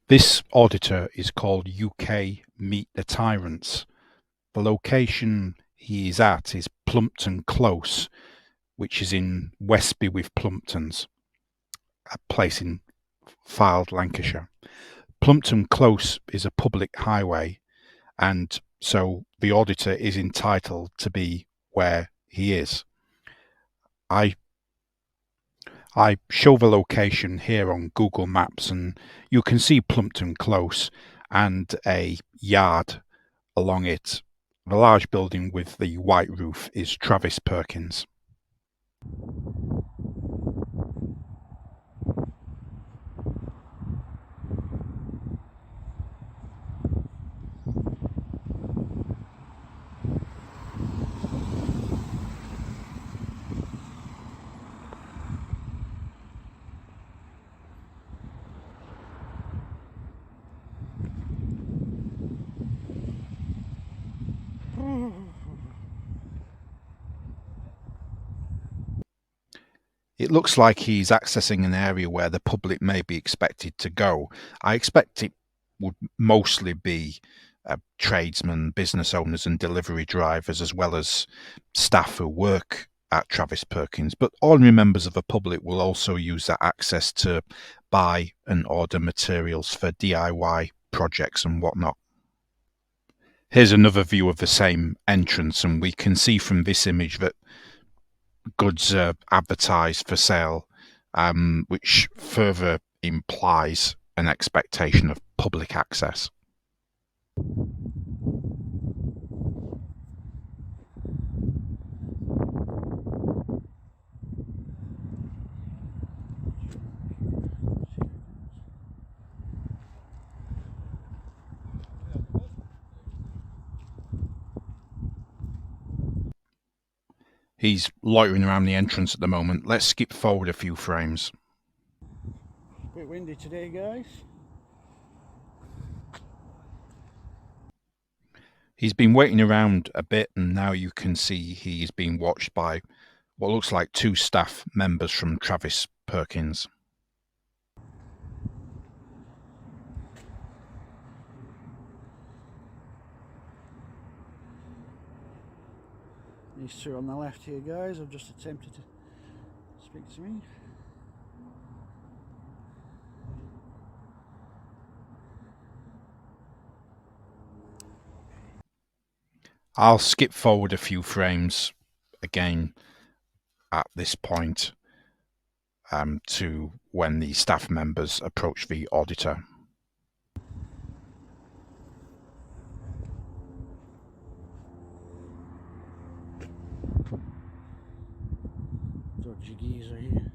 This auditor is called UK Meet The Tyrants. The location he is at is Plumpton Close, which is in Westby-with-Plumptons, a place in Fylde, Lancashire. Plumpton Close is a public highway, and so the auditor is entitled to be where he is. I show the location here on Google Maps, and you can see Plumpton Close and a yard along it. The large building with the white roof is Travis Perkins. It looks like he's accessing an area where the public may be expected to go. I expect it would mostly be tradesmen, business owners and delivery drivers, as well as staff who work at Travis Perkins. But ordinary members of the public will also use that access to buy and order materials for DIY projects and whatnot. Here's another view of the same entrance, and we can see from this image that goods are advertised for sale, which further implies an expectation of public access. He's loitering around the entrance at the moment. Let's skip forward a few frames. Bit windy today, guys. He's been waiting around a bit, and now you can see he's being watched by what looks like two staff members from Travis Perkins. These two on the left here, guys, have just attempted to speak to me. I'll skip forward a few frames again at this point to when the staff members approach the auditor. Dodgy geezer here.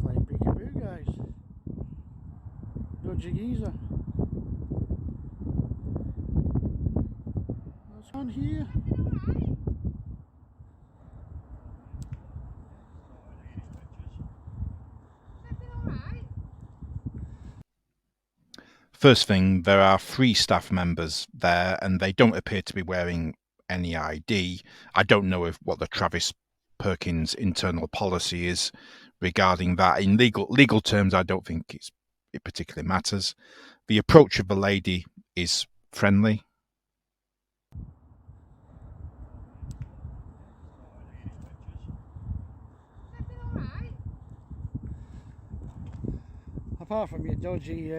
Playing peekaboo, guys. Dodgy geezer. What's on here? First thing, there are 3 staff members there, and they don't appear to be wearing any ID. I don't know what the Travis Perkins internal policy is regarding that. In legal terms, I don't think it particularly matters. The approach of the lady is friendly. Apart from your dodgy,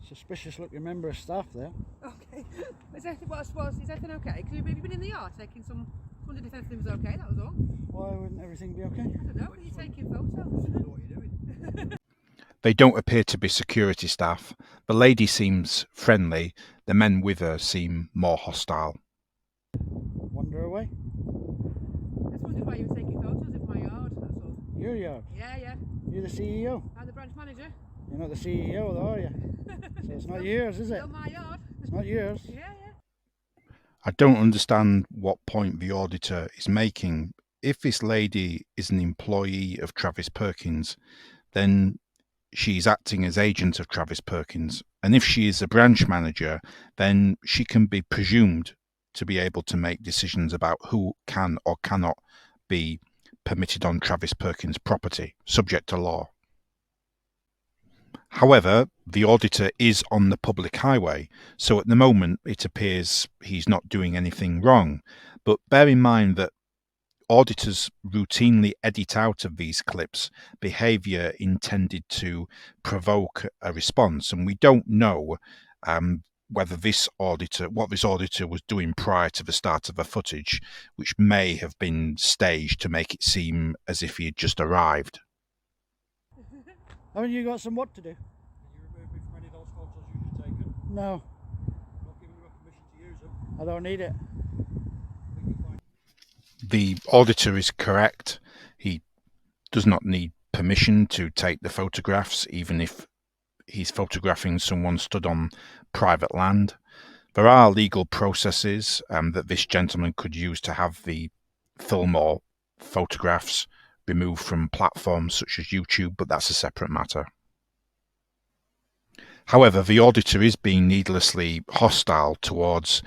suspicious looking member of staff there. Okay. Is everything okay? Because you've been in the yard taking some. Wondered if everything was okay, that was all. Why wouldn't everything be okay? I don't know, what are you taking photos? I don't know what you're doing. They don't appear to be security staff. The lady seems friendly. The men with her seem more hostile. Wander away. I just wondered why you were taking photos of my yard, that's all. Your yard? Yeah. You're the CEO? I'm the branch manager. You're not the CEO though, are you? So it's not yours, is it? Still my yard. It's not yours. Yeah. I don't understand what point the auditor is making. If this lady is an employee of Travis Perkins, then she's acting as agent of Travis Perkins. And if she is a branch manager, then she can be presumed to be able to make decisions about who can or cannot be permitted on Travis Perkins' property, subject to law. However, the auditor is on the public highway, so at the moment it appears he's not doing anything wrong. But bear in mind that auditors routinely edit out of these clips behaviour intended to provoke a response, and we don't know what this auditor was doing prior to the start of the footage, which may have been staged to make it seem as if he had just arrived. Haven't you got some work to do? Can you remove me from any of those photos you've just taken? No, I'm not giving you a permission to use them. I don't need it. The auditor is correct. He does not need permission to take the photographs, even if he's photographing someone stood on private land. There are legal processes that this gentleman could use to have the film or photographs removed from platforms such as YouTube, but that's a separate matter. However, the auditor is being needlessly hostile towards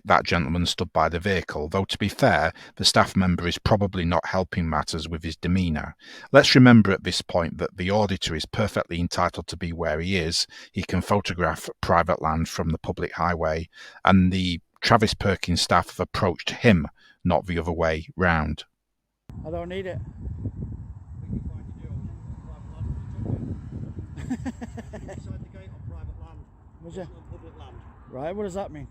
that gentleman stood by the vehicle, though to be fair, the staff member is probably not helping matters with his demeanour. Let's remember at this point that the auditor is perfectly entitled to be where he is. He can photograph private land from the public highway, and the Travis Perkins staff have approached him, not the other way round. I don't need it. Inside the gate on private land. Was you? On public land. Right, what does that mean?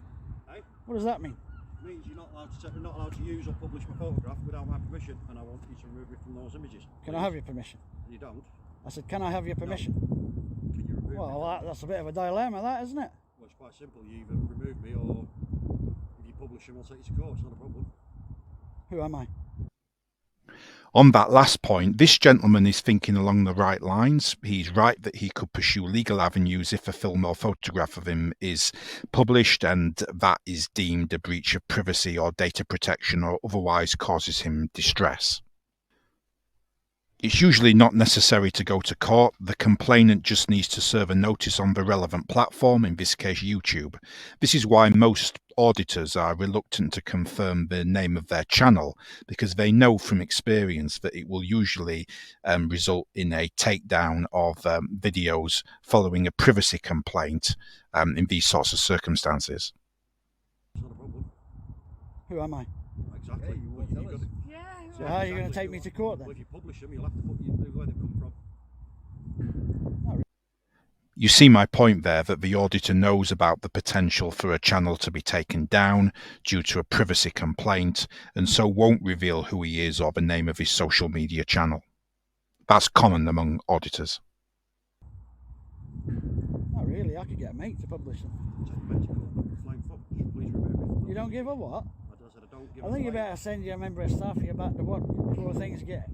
Eh? What does that mean? It means you're not allowed to use or publish my photograph without my permission, and I want you to remove me from those images. Can I have your permission? You don't. I said, can I have your permission? Can you remove me? Well, that's a bit of a dilemma, that, isn't it? Well, it's quite simple. You either remove me, or if you publish them, I'll take you to court. It's not a problem. Who am I? On that last point, this gentleman is thinking along the right lines. He's right that he could pursue legal avenues if a film or photograph of him is published and that is deemed a breach of privacy or data protection or otherwise causes him distress. It's usually not necessary to go to court. The complainant just needs to serve a notice on the relevant platform, in this case YouTube. This is why most auditors are reluctant to confirm the name of their channel, because they know from experience that it will usually result in a takedown of videos following a privacy complaint in these sorts of circumstances. It's not a problem. Who am I? Exactly. Yeah, So how are you going to take me to court then? Well, if you publish them, you'll have to put where they come from. You see my point there, that the auditor knows about the potential for a channel to be taken down due to a privacy complaint, and so won't reveal who he is or the name of his social media channel. That's common among auditors. Not really, I could get a mate to publish them. Take you back to court for flying fox. Please remove me. You don't give a what? I said I don't give I a think you flying. better send your member of staff here back to work before things get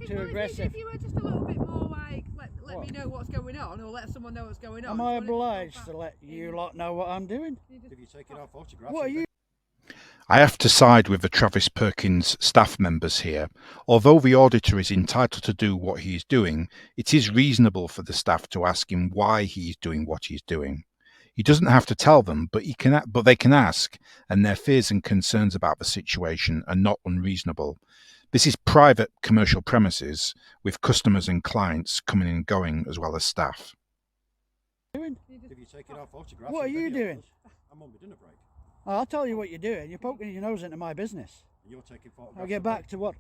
too aggressive. If you were just a little bit more like, let me know what's going on, or let someone know what's going on. Am I obliged to let you lot know what I'm doing? If you take it off photographs, What are you? I have to side with the Travis Perkins staff members here. Although the auditor is entitled to do what he is doing, it is reasonable for the staff to ask him why he is doing what he's doing. He doesn't have to tell them, but they can ask, and their fears and concerns about the situation are not unreasonable. This is private commercial premises with customers and clients coming and going, as well as staff. if you take it off photographs, What are and you videos, doing? I'm on my dinner break. I'll tell you what you're doing. You're poking your nose into my business. And you're taking photographs. I'll get back to work.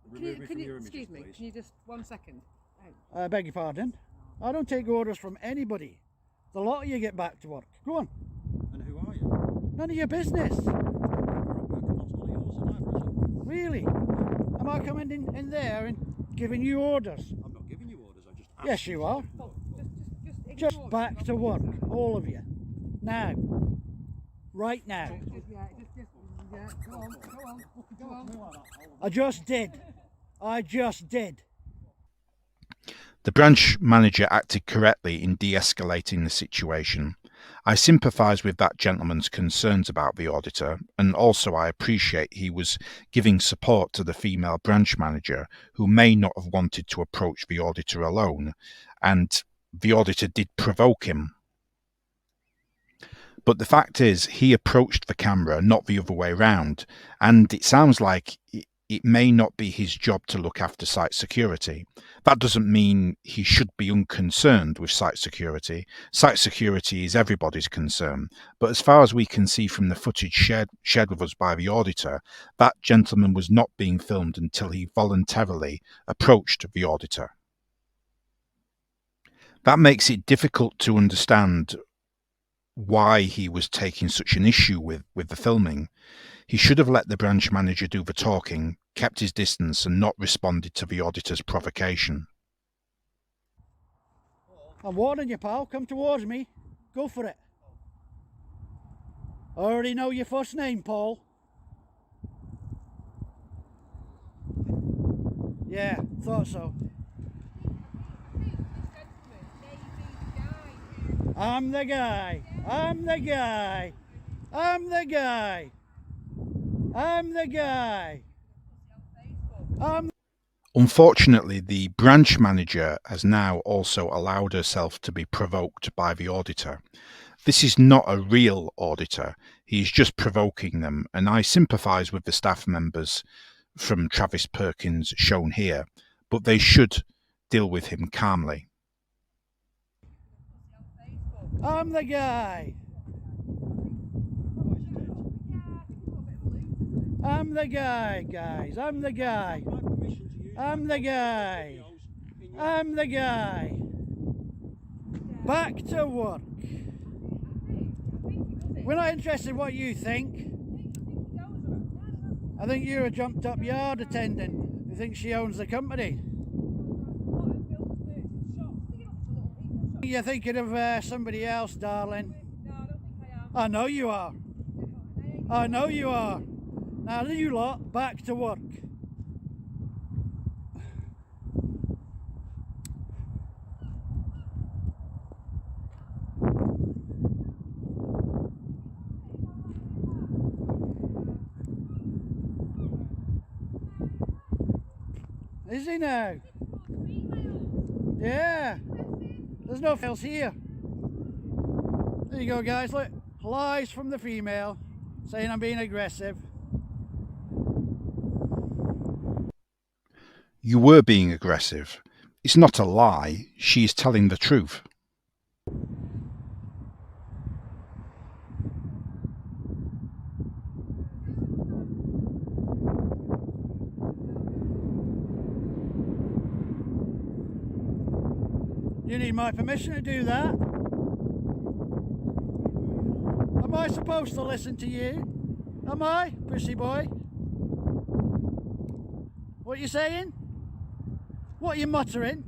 Remove me from your images, excuse me, please. can you just 1 second? I beg your pardon. I don't take orders from anybody. The lot of you get back to work. Go on. And who are you? None of your business. You're at work and that's none of yours either, is it? Really? Am I coming in there and giving you orders? I'm not giving you orders, I just asked Yes, you are. Oh, just Just ignore back me. to work, all of you. Now. Right now. Yeah, go on. I just did. I just did. The branch manager acted correctly in de-escalating the situation. I sympathise with that gentleman's concerns about the auditor, and also I appreciate he was giving support to the female branch manager, who may not have wanted to approach the auditor alone, and the auditor did provoke him. But the fact is, he approached the camera, not the other way round, and it sounds like it may not be his job to look after site security. That doesn't mean he should be unconcerned with site security. Site security is everybody's concern. But as far as we can see from the footage shared with us by the auditor, that gentleman was not being filmed until he voluntarily approached the auditor. That makes it difficult to understand why he was taking such an issue with the filming. He should have let the branch manager do the talking, kept his distance, and not responded to the auditor's provocation. I'm warning you, pal. Come towards me. Go for it. I already know your first name, Paul. Yeah, thought so. I'm the guy. I'm the guy. I'm the guy. I'm the guy. Unfortunately, the branch manager has now also allowed herself to be provoked by the auditor. This is not a real auditor. He's just provoking them, and I sympathise with the staff members from Travis Perkins shown here, but they should deal with him calmly. I'm the guy. I'm the guy, guys. I'm the guy. I'm the guy. I'm the guy. Back to work. We're not interested in what you think. I think you're a jumped up yard attendant who thinks she owns the company. You're thinking of somebody else, darling. I know you are. I know you are. Now you lot, back to work. Is he now? Yeah. There's no else here. There you go, guys. Look, lies from the female saying I'm being aggressive. You were being aggressive. It's not a lie. She is telling the truth. You need my permission to do that. Am I supposed to listen to you? Am I, pussy boy? What you saying? What you muttering?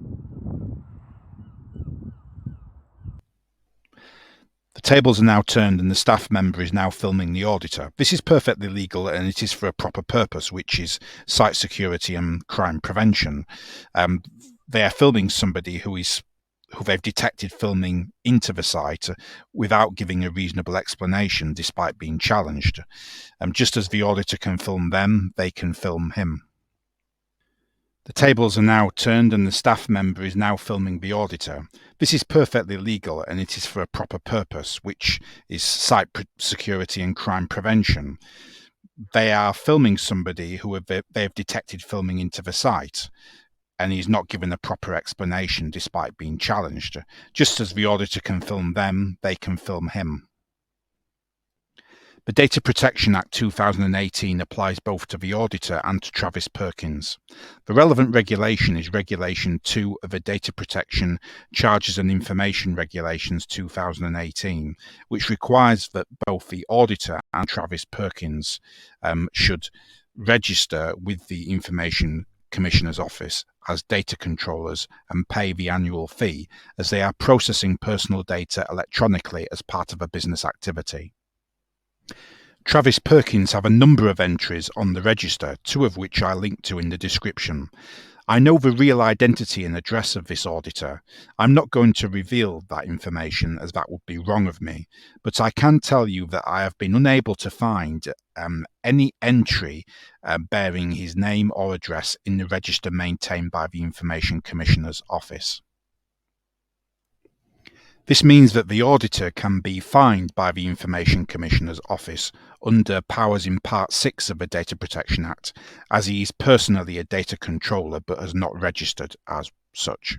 The tables are now turned and the staff member is now filming the auditor. This is perfectly legal and it is for a proper purpose, which is site security and crime prevention. They are filming somebody who they've detected filming into the site without giving a reasonable explanation despite being challenged. Just as the auditor can film them, they can film him. The tables are now turned and the staff member is now filming the auditor. This is perfectly legal and it is for a proper purpose, which is site security and crime prevention. They are filming somebody who they've detected filming into the site, and he's not given a proper explanation despite being challenged. Just as the auditor can film them, they can film him. The Data Protection Act 2018 applies both to the auditor and to Travis Perkins. The relevant regulation is Regulation 2 of the Data Protection Charges and Information Regulations 2018, which requires that both the auditor and Travis Perkins should register with the Information Commissioner's Office as data controllers and pay the annual fee, as they are processing personal data electronically as part of a business activity. Travis Perkins have a number of entries on the register, two of which I linked to in the description. I know the real identity and address of this auditor. I'm not going to reveal that information as that would be wrong of me, but I can tell you that I have been unable to find any entry bearing his name or address in the register maintained by the Information Commissioner's Office. This means that the auditor can be fined by the Information Commissioner's Office under powers in Part 6 of the Data Protection Act, as he is personally a data controller but has not registered as such.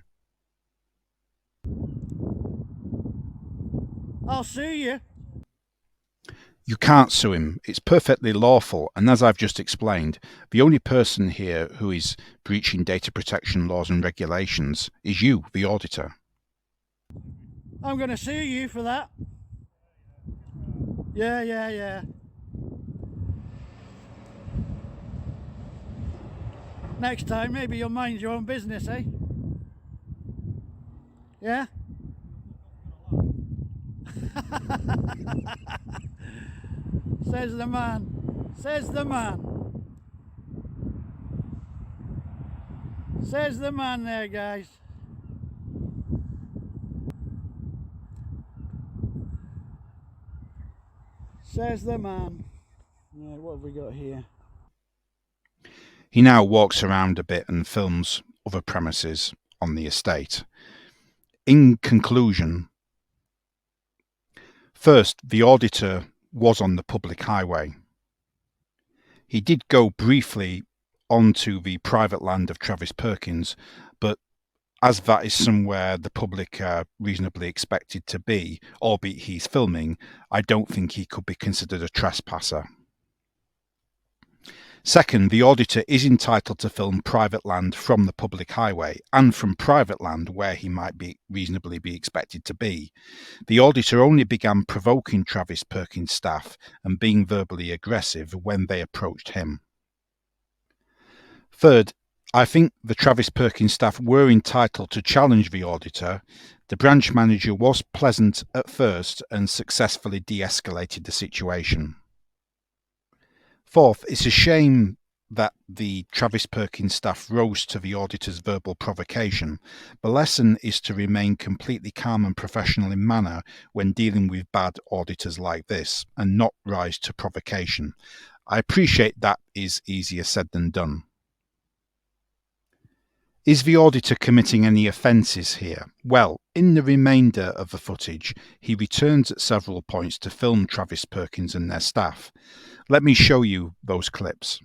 I'll sue you. You can't sue him. It's perfectly lawful, and as I've just explained, the only person here who is breaching data protection laws and regulations is you, the auditor. I'm going to sue you for that. Yeah. Next time, maybe you'll mind your own business, eh? Yeah? Says the man. Says the man. Says the man there, guys. Says the man. Right, what have we got here? He now walks around a bit and films other premises on the estate. In conclusion, first, the auditor was on the public highway. He did go briefly onto the private land of Travis Perkins, but as that is somewhere the public are reasonably expected to be, albeit he's filming, I don't think he could be considered a trespasser. Second, the auditor is entitled to film private land from the public highway and from private land where he might be reasonably be expected to be. The auditor only began provoking Travis Perkins' staff and being verbally aggressive when they approached him. Third, I think the Travis Perkins staff were entitled to challenge the auditor. The branch manager was pleasant at first and successfully de-escalated the situation. Fourth, it's a shame that the Travis Perkins staff rose to the auditor's verbal provocation. The lesson is to remain completely calm and professional in manner when dealing with bad auditors like this, and not rise to provocation. I appreciate that is easier said than done. Is the auditor committing any offences here? Well, in the remainder of the footage, he returns at several points to film Travis Perkins and their staff. Let me show you those clips.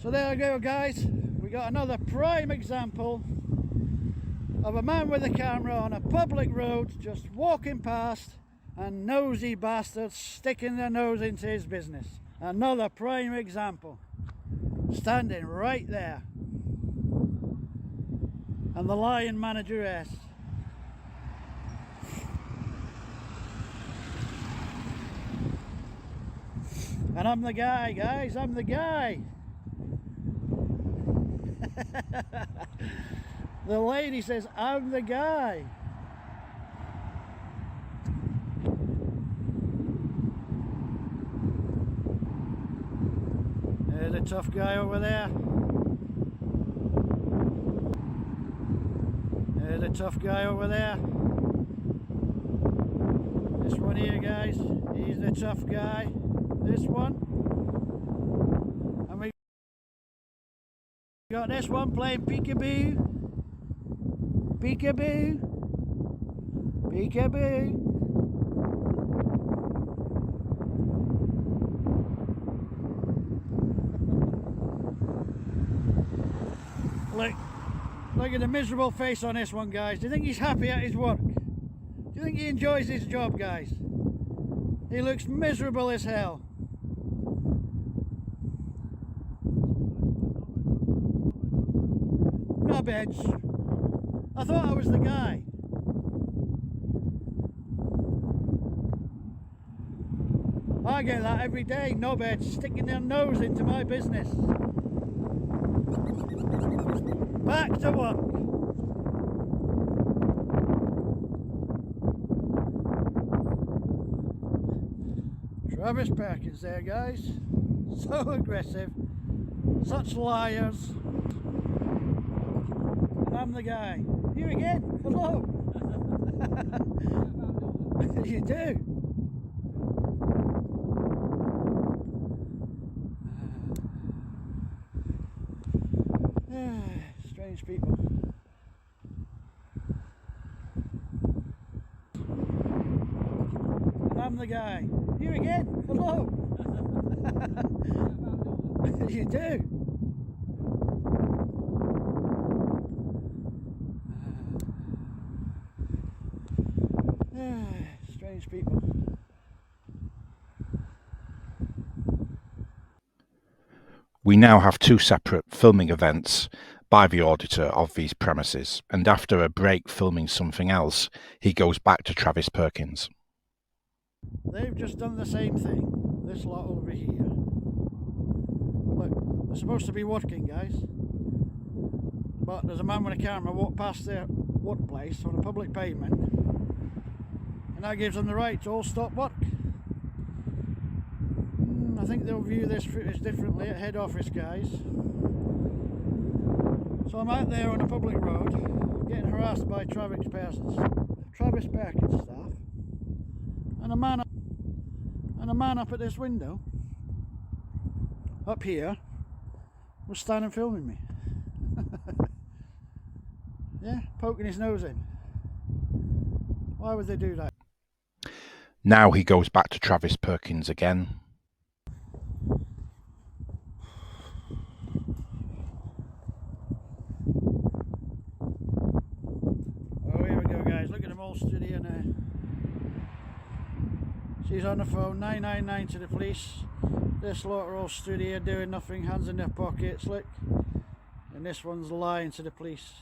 So there we go, guys. We got another prime example of a man with a camera on a public road just walking past and nosy bastards sticking their nose into his business. Another prime example. Standing right there. And the lion manageress. And I'm the guy, guys, I'm the guy. The lady says, I'm the guy. There's a tough guy over there. There's a tough guy over there. This one here, guys, he's the tough guy. This one. And we got this one playing peekaboo. Peekaboo. Peekaboo. Look at the miserable face on this one, guys. Do you think he's happy at his work? Do you think he enjoys his job, guys? He looks miserable as hell. Knobheads. I thought I was the guy. I get that every day. Knobheads sticking their nose into my business. Back to work. Travis Perkins there, guys. So aggressive. Such liars. And I'm the guy. You again? Hello. You do. Strange people. And I'm the guy. You again? Hello. You do. Strange people. We now have two separate filming events by the auditor of these premises, and after a break filming something else, he goes back to Travis Perkins. They've just done the same thing, this lot over here. Look, they're supposed to be working, guys. But there's a man with a camera walk past their workplace on a public pavement, and that gives them the right to all stop work. I think they'll view this footage differently at head office, guys. So I'm out there on a public road, getting harassed by Travis Perkins staff, and a man up at this window, up here, was standing filming me. Yeah, poking his nose in. Why would they do that? Now he goes back to Travis Perkins again. Oh, here we go, guys. Look at them all stood here now. She's on the phone, 999 to the police. This lot are all stood here doing nothing, hands in their pockets, look. And this one's lying to the police.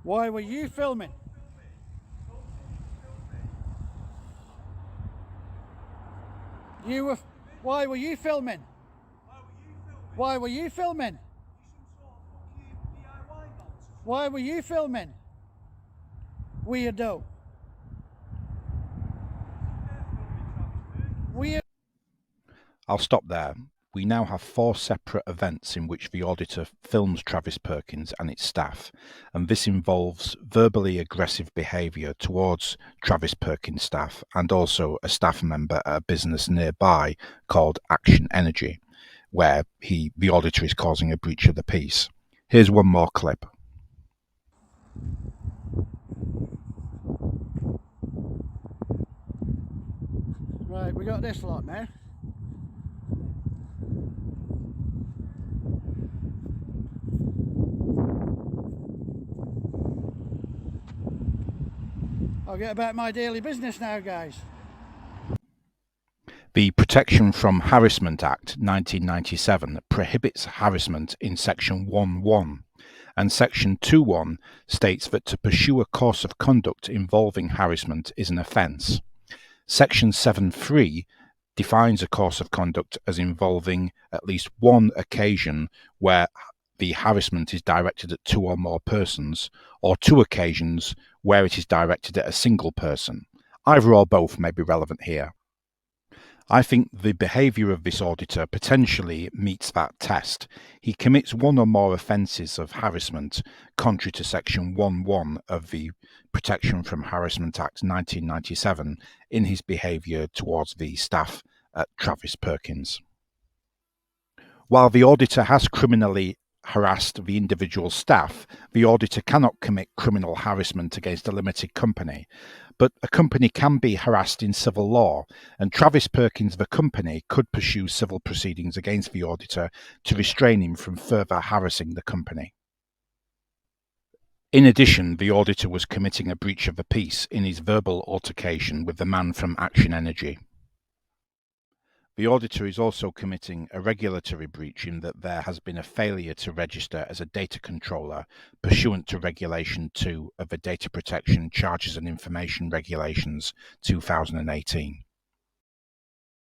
Why were you filming? Why were you filming? Why were you filming? Why were you filming? Weirdo. Weird. I'll stop there. We now have four separate events in which the auditor films Travis Perkins and its staff, and this involves verbally aggressive behaviour towards Travis Perkins staff and also a staff member at a business nearby called Action Energy, where the auditor is causing a breach of the peace. Here's one more clip. Right, we got this lot now. I'll get about my daily business now, guys. The Protection from Harassment Act 1997 prohibits harassment in Section 1.1, and Section 2.1 states that to pursue a course of conduct involving harassment is an offence. Section 7.3 defines a course of conduct as involving at least one occasion where the harassment is directed at two or more persons, or two occasions where it is directed at a single person. Either or both may be relevant here. I think the behaviour of this auditor potentially meets that test. He commits one or more offences of harassment, contrary to Section 1.1 of the Protection from Harassment Act 1997, in his behaviour towards the staff at Travis Perkins. While the auditor has criminally harassed the individual staff, the auditor cannot commit criminal harassment against a limited company. But a company can be harassed in civil law, and Travis Perkins, the company, could pursue civil proceedings against the auditor to restrain him from further harassing the company. In addition, the auditor was committing a breach of the peace in his verbal altercation with the man from Action Energy. The auditor is also committing a regulatory breach in that there has been a failure to register as a data controller pursuant to Regulation 2 of the Data Protection Charges and Information Regulations 2018.